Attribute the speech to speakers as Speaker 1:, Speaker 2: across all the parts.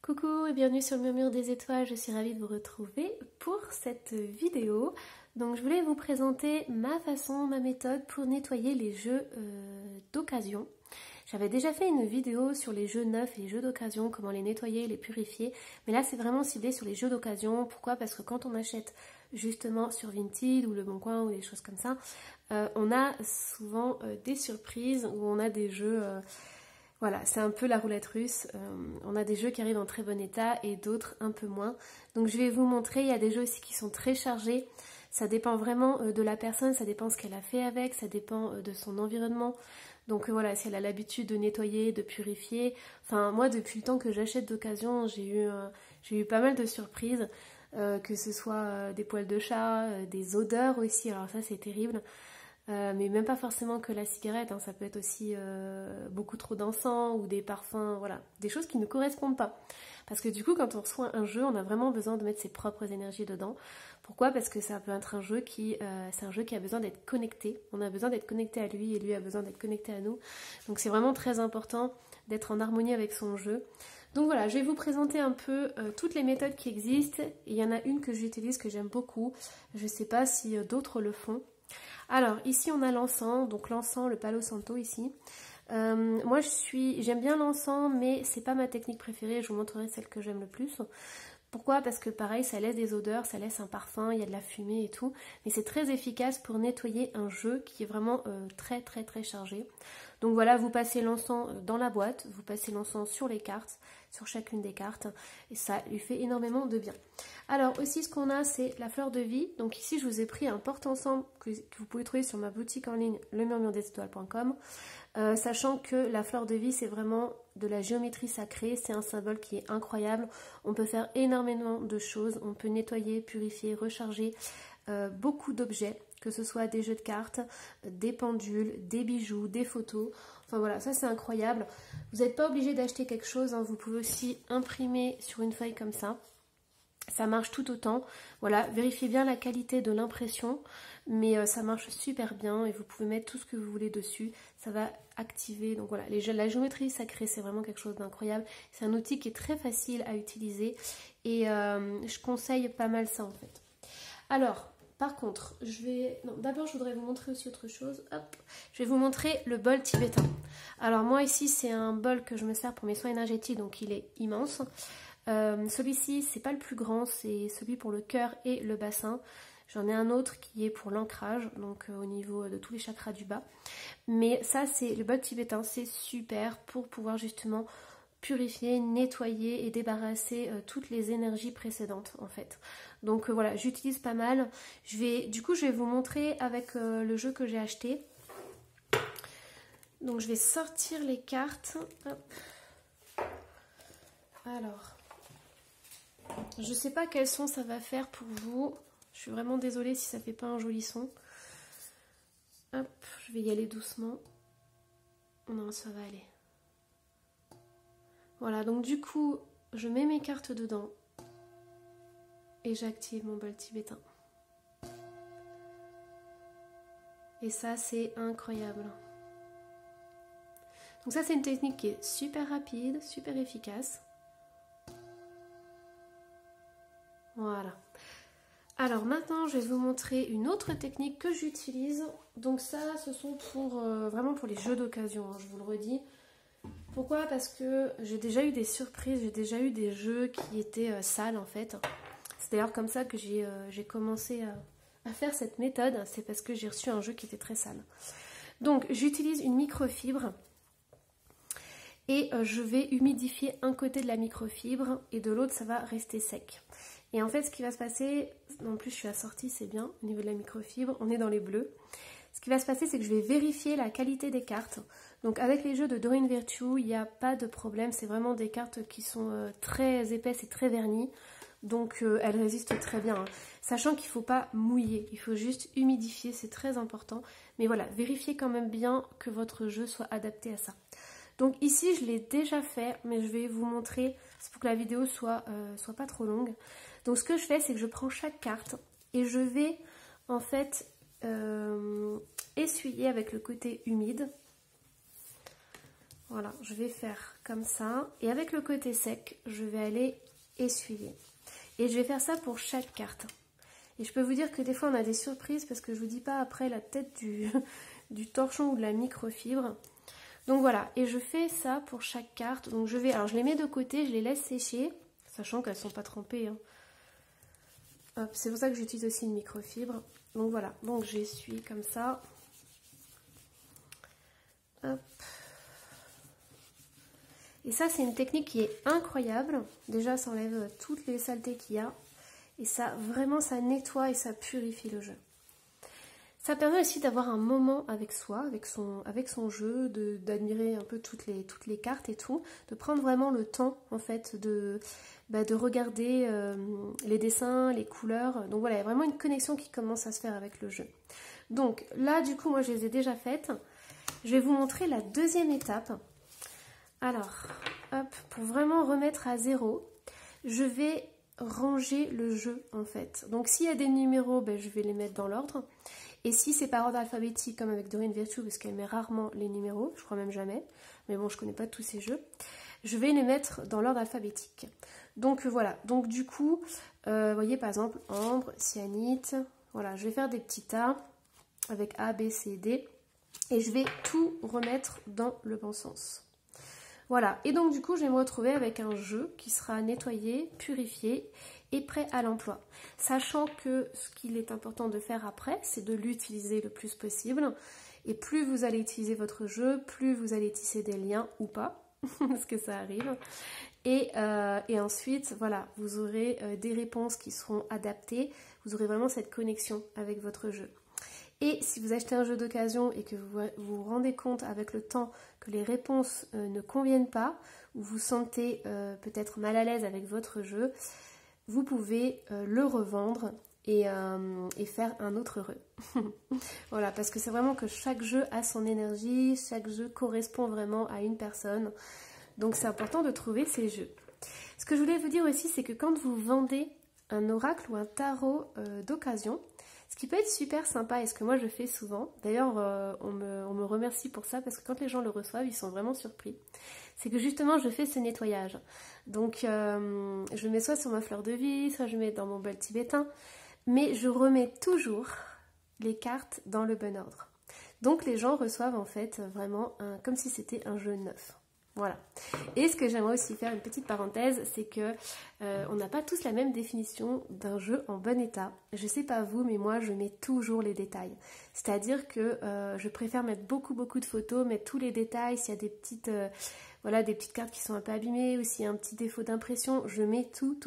Speaker 1: Coucou et bienvenue sur le Murmure des étoiles, je suis ravie de vous retrouver pour cette vidéo. Donc je voulais vous présenter ma façon, ma méthode pour nettoyer les jeux d'occasion. J'avais déjà fait une vidéo sur les jeux neufs et les jeux d'occasion, comment les nettoyer, les purifier. Mais là c'est vraiment ciblé sur les jeux d'occasion. Pourquoi? Parce que quand on achète justement sur Vinted ou Le Bon Coin ou des choses comme ça, on a souvent des surprises où on a des jeux... Voilà, c'est un peu la roulette russe. On a des jeux qui arrivent en très bon état et d'autres un peu moins. Donc je vais vous montrer, il y a des jeux aussi qui sont très chargés. Ça dépend vraiment de la personne, ça dépend ce qu'elle a fait avec, ça dépend de son environnement. Donc voilà, si elle a l'habitude de nettoyer, de purifier. Enfin, moi, depuis le temps que j'achète d'occasion, j'ai eu pas mal de surprises. Que ce soit des poils de chat, des odeurs aussi, alors ça c'est terrible. Mais même pas forcément que la cigarette, hein, ça peut être aussi beaucoup trop d'encens ou des parfums, voilà, des choses qui ne correspondent pas. Parce que du coup, quand on reçoit un jeu, on a vraiment besoin de mettre ses propres énergies dedans. Pourquoi? Parce que ça peut être un jeu c'est un jeu qui a besoin d'être connecté. On a besoin d'être connecté à lui et lui a besoin d'être connecté à nous. Donc c'est vraiment très important d'être en harmonie avec son jeu. Donc voilà, je vais vous présenter un peu toutes les méthodes qui existent. Il y en a une que j'utilise, que j'aime beaucoup. Je ne sais pas si d'autres le font. Alors ici on a l'encens, donc l'encens, le Palo Santo ici. Moi j'aime bien l'encens, mais c'est pas ma technique préférée, je vous montrerai celle que j'aime le plus. Pourquoi? Parce que pareil, ça laisse des odeurs, ça laisse un parfum, il y a de la fumée et tout. Mais c'est très efficace pour nettoyer un jeu qui est vraiment très chargé. Donc voilà, vous passez l'encens dans la boîte, vous passez l'encens sur les cartes, sur chacune des cartes. Et ça lui fait énormément de bien. Alors aussi ce qu'on a, c'est la fleur de vie. Donc ici je vous ai pris un porte-encens que vous pouvez trouver sur ma boutique en ligne, lemurmuredesétoiles.com. Sachant que la fleur de vie c'est vraiment de la géométrie sacrée, c'est un symbole qui est incroyable. On peut faire énormément de choses, on peut nettoyer, purifier, recharger beaucoup d'objets, que ce soit des jeux de cartes, des pendules, des bijoux, des photos. Enfin voilà, ça c'est incroyable. Vous n'êtes pas obligé d'acheter quelque chose, hein. Vous pouvez aussi imprimer sur une feuille comme ça. Ça marche tout autant. Voilà, vérifiez bien la qualité de l'impression, mais ça marche super bien et vous pouvez mettre tout ce que vous voulez dessus. Ça va activer. Donc voilà, la géométrie sacrée, c'est vraiment quelque chose d'incroyable. C'est un outil qui est très facile à utiliser et je conseille pas mal ça en fait. Alors, par contre, d'abord je voudrais vous montrer aussi autre chose. Hop, je vais vous montrer le bol tibétain. Alors moi ici, c'est un bol que je me sers pour mes soins énergétiques, donc il est immense. Celui-ci c'est pas le plus grand, c'est celui pour le cœur et le bassin. J'en ai un autre qui est pour l'ancrage, donc au niveau de tous les chakras du bas. Mais ça c'est le bol tibétain, c'est super pour pouvoir justement purifier, nettoyer et débarrasser toutes les énergies précédentes en fait. Donc voilà, j'utilise pas mal. Du coup je vais vous montrer avec le jeu que j'ai acheté. Donc je vais sortir les cartes. Hop. Alors... je sais pas quel son ça va faire pour vous. Je suis vraiment désolée si ça fait pas un joli son. Hop, je vais y aller doucement. Non, ça va aller. Voilà, donc du coup, je mets mes cartes dedans. Et j'active mon bol tibétain. Et ça, c'est incroyable. Donc ça, c'est une technique qui est super rapide, super efficace. Voilà. Alors maintenant, je vais vous montrer une autre technique que j'utilise. Donc ça, ce sont vraiment pour les jeux d'occasion, hein, je vous le redis. Pourquoi? Parce que j'ai déjà eu des surprises, j'ai déjà eu des jeux qui étaient sales en fait. C'est d'ailleurs comme ça que j'ai commencé à faire cette méthode. C'est parce que j'ai reçu un jeu qui était très sale. Donc j'utilise une microfibre. Et je vais humidifier un côté de la microfibre et de l'autre ça va rester sec. Et en fait ce qui va se passer, en plus je suis assortie, c'est bien au niveau de la microfibre, on est dans les bleus. Ce qui va se passer c'est que je vais vérifier la qualité des cartes. Donc avec les jeux de Doreen Virtue, il n'y a pas de problème, c'est vraiment des cartes qui sont très épaisses et très vernies. Donc elles résistent très bien, hein. Sachant qu'il ne faut pas mouiller, il faut juste humidifier, c'est très important. Mais voilà, vérifiez quand même bien que votre jeu soit adapté à ça. Donc ici je l'ai déjà fait, mais je vais vous montrer, c'est pour que la vidéo soit pas trop longue. Donc ce que je fais, c'est que je prends chaque carte et je vais en fait essuyer avec le côté humide. Voilà, je vais faire comme ça. Et avec le côté sec, je vais aller essuyer. Et je vais faire ça pour chaque carte. Et je peux vous dire que des fois on a des surprises parce que je vous dis pas après la tête du torchon ou de la microfibre. Donc voilà, et je fais ça pour chaque carte. Donc alors je les mets de côté, je les laisse sécher, sachant qu'elles sont pas trempées, hein. C'est pour ça que j'utilise aussi une microfibre. Donc voilà, donc j'essuie comme ça. Hop. Et ça, c'est une technique qui est incroyable. Déjà, ça enlève toutes les saletés qu'il y a. Et ça, vraiment, ça nettoie et ça purifie le jeu. Ça permet aussi d'avoir un moment avec soi, avec son jeu, d'admirer un peu toutes les cartes et tout. De prendre vraiment le temps, en fait, de regarder les dessins, les couleurs. Donc voilà, il y a vraiment une connexion qui commence à se faire avec le jeu. Donc là, du coup, moi, je les ai déjà faites. Je vais vous montrer la deuxième étape. Alors, hop, pour vraiment remettre à zéro, je vais ranger le jeu en fait. Donc s'il y a des numéros, je vais les mettre dans l'ordre. Et si c'est par ordre alphabétique comme avec Doreen Virtue, parce qu'elle met rarement les numéros, je crois même jamais, mais bon, je connais pas tous ces jeux, je vais les mettre dans l'ordre alphabétique. Donc voilà, donc du coup, vous voyez par exemple ambre, cyanite, voilà, je vais faire des petits tas avec A, B, C, D, et je vais tout remettre dans le bon sens. Voilà, et donc du coup je vais me retrouver avec un jeu qui sera nettoyé, purifié et prêt à l'emploi. Sachant que ce qu'il est important de faire après, c'est de l'utiliser le plus possible. Et plus vous allez utiliser votre jeu, plus vous allez tisser des liens ou pas, parce que ça arrive. Et ensuite, voilà, vous aurez des réponses qui seront adaptées. Vous aurez vraiment cette connexion avec votre jeu. Et si vous achetez un jeu d'occasion et que vous vous rendez compte avec le temps que les réponses ne conviennent pas, ou vous sentez peut-être mal à l'aise avec votre jeu, vous pouvez le revendre et faire un autre heureux. Voilà, parce que c'est vraiment que chaque jeu a son énergie, chaque jeu correspond vraiment à une personne. Donc c'est important de trouver ces jeux. Ce que je voulais vous dire aussi, c'est que quand vous vendez un oracle ou un tarot d'occasion, ce qui peut être super sympa et ce que moi je fais souvent, d'ailleurs on me remercie pour ça parce que quand les gens le reçoivent, ils sont vraiment surpris, c'est que justement je fais ce nettoyage. Donc je mets soit sur ma fleur de vie, soit je mets dans mon bol tibétain, mais je remets toujours les cartes dans le bon ordre. Donc les gens reçoivent en fait vraiment comme si c'était un jeu neuf. Voilà. Et ce que j'aimerais aussi faire, une petite parenthèse, c'est que on n'a pas tous la même définition d'un jeu en bon état. Je sais pas vous, mais moi je mets toujours les détails. C'est-à-dire que je préfère mettre beaucoup de photos, mettre tous les détails. S'il y a des petites, voilà, des petites cartes qui sont un peu abîmées ou s'il y a un petit défaut d'impression, je mets tout.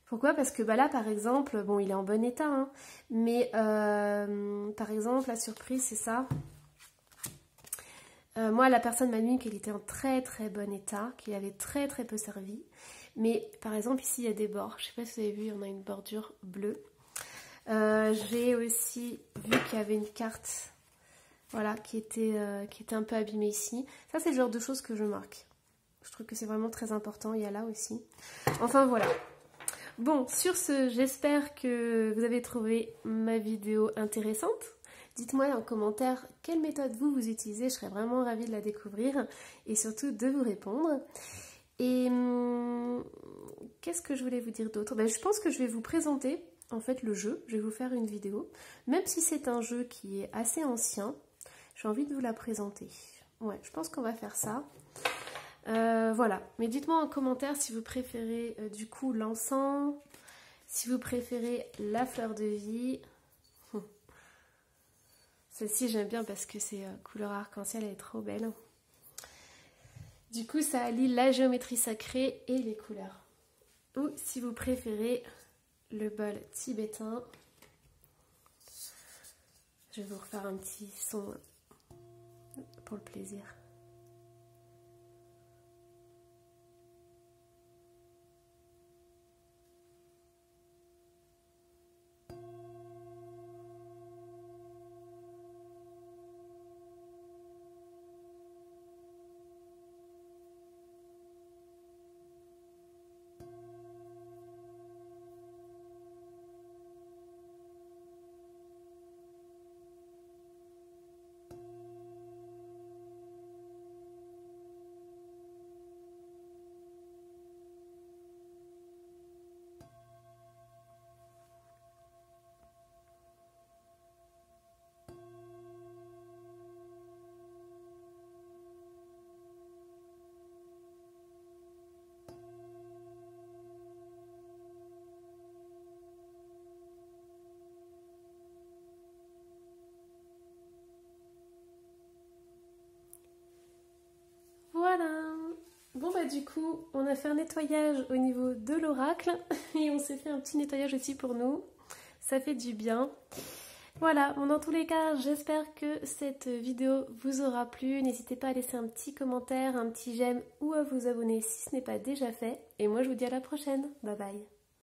Speaker 1: Pourquoi? Parce que là par exemple, bon il est en bon état, hein, mais par exemple la surprise c'est ça. Moi, la personne m'a dit qu'elle était en très bon état, qu'il avait très peu servi. Mais par exemple, ici, il y a des bords. Je ne sais pas si vous avez vu, on a une bordure bleue. J'ai aussi vu qu'il y avait une carte voilà, qui était un peu abîmée ici. Ça, c'est le genre de choses que je marque. Je trouve que c'est vraiment très important. Il y a là aussi. Enfin, voilà. Bon, sur ce, j'espère que vous avez trouvé ma vidéo intéressante. Dites-moi en commentaire quelle méthode vous utilisez, je serais vraiment ravie de la découvrir et surtout de vous répondre. Et qu'est-ce que je voulais vous dire d'autre? Je pense que je vais vous présenter en fait le jeu, je vais vous faire une vidéo. Même si c'est un jeu qui est assez ancien, j'ai envie de vous la présenter. Ouais, je pense qu'on va faire ça. Voilà, mais dites-moi en commentaire si vous préférez du coup l'encens, si vous préférez la fleur de vie. Celle-ci j'aime bien parce que c'est couleur arc-en-ciel, elle est trop belle. Du coup ça allie la géométrie sacrée et les couleurs. Ou si vous préférez le bol tibétain, je vais vous refaire un petit son pour le plaisir. Bon bah du coup, on a fait un nettoyage au niveau de l'oracle et on s'est fait un petit nettoyage aussi pour nous. Ça fait du bien. Voilà, bon, dans tous les cas, j'espère que cette vidéo vous aura plu. N'hésitez pas à laisser un petit commentaire, un petit j'aime ou à vous abonner si ce n'est pas déjà fait. Et moi, je vous dis à la prochaine. Bye bye.